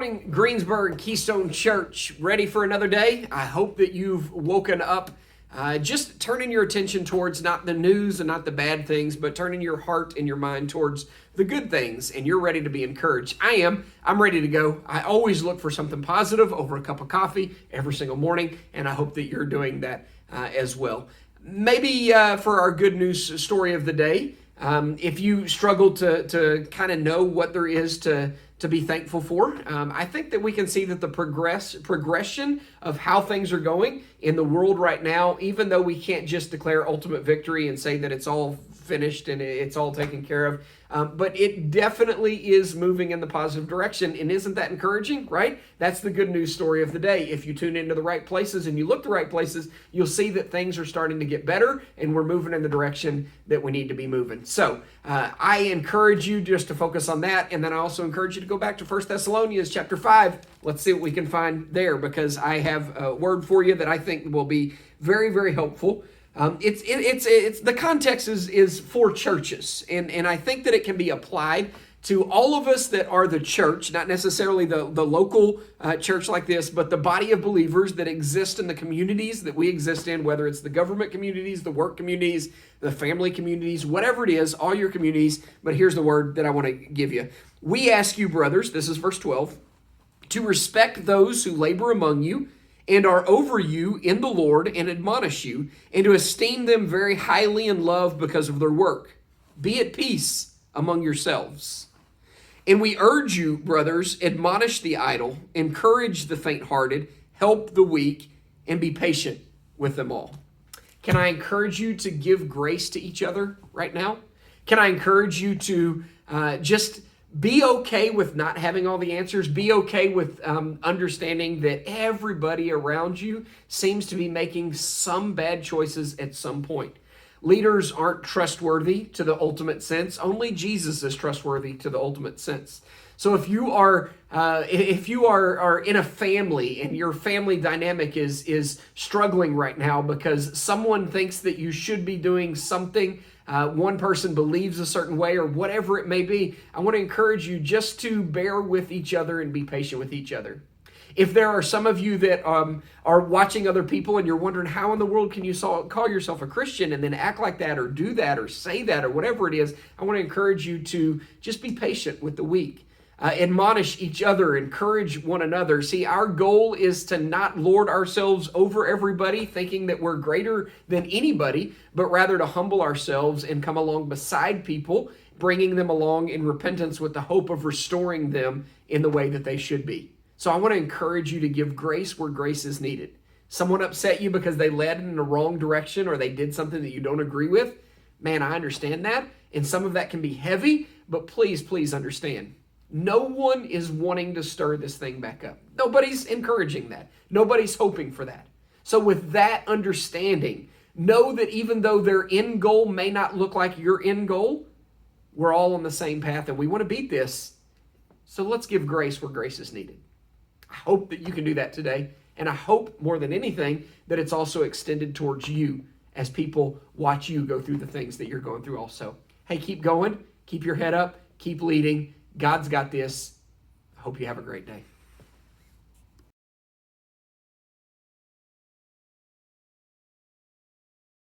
morning, Greensburg Keystone Church. Ready for another day? I hope that you've woken up just turning your attention towards not the news and not the bad things, but turning your heart and your mind towards the good things, and you're ready to be encouraged. I am. I'm ready to go. I always look for something positive over a cup of coffee every single morning, and I hope that you're doing that as well. Maybe for our good news story of the day, if you struggle to kind of know what there is to be thankful for, I think that we can see that the progression of how things are going in the world right now, even though we can't just declare ultimate victory and say that it's all finished and it's all taken care of, but it definitely is moving in the positive direction. And isn't that encouraging, right? That's the good news story of the day. If you tune into the right places and you look the right places, you'll see that things are starting to get better and we're moving in the direction that we need to be moving. So I encourage you just to focus on that. And then I also encourage you to go back to 1 Thessalonians chapter 5. Let's see what we can find there, because I have a word for you that I think will be very, very helpful. It's the context is for churches, and I think that it can be applied to all of us that are the church, not necessarily the local church like this, but the body of believers that exist in the communities that we exist in, whether it's the government communities, the work communities, the family communities, whatever it is, all your communities. But here's the word that I want to give you. We ask you, brothers, this is verse 12, to respect those who labor among you and are over you in the Lord and admonish you, and to esteem them very highly in love because of their work. Be at peace among yourselves. And we urge you, brothers, admonish the idle, encourage the faint-hearted, help the weak, and be patient with them all. Can I encourage you to give grace to each other right now? Can I encourage you to just be okay with not having all the answers? Be okay with understanding that everybody around you seems to be making some bad choices at some point. Leaders aren't trustworthy to the ultimate sense. Only Jesus is trustworthy to the ultimate sense. So if you are in a family and your family dynamic is struggling right now because someone thinks that you should be doing something, one person believes a certain way, or whatever it may be, I want to encourage you just to bear with each other and be patient with each other. If there are some of you that are watching other people and you're wondering how in the world can you call yourself a Christian and then act like that or do that or say that or whatever it is, I want to encourage you to just be patient with the weak. Admonish each other, encourage one another. See, our goal is to not lord ourselves over everybody, thinking that we're greater than anybody, but rather to humble ourselves and come along beside people, bringing them along in repentance with the hope of restoring them in the way that they should be. So I want to encourage you to give grace where grace is needed. Someone upset you because they led in the wrong direction or they did something that you don't agree with. Man, I understand that. And some of that can be heavy, but please understand. No one is wanting to stir this thing back up. Nobody's encouraging that. Nobody's hoping for that. So with that understanding, know that even though their end goal may not look like your end goal, we're all on the same path and we want to beat this. So let's give grace where grace is needed. I hope that you can do that today. And I hope more than anything that it's also extended towards you as people watch you go through the things that you're going through also. Hey, keep going. Keep your head up. Keep leading. God's got this. I hope you have a great day.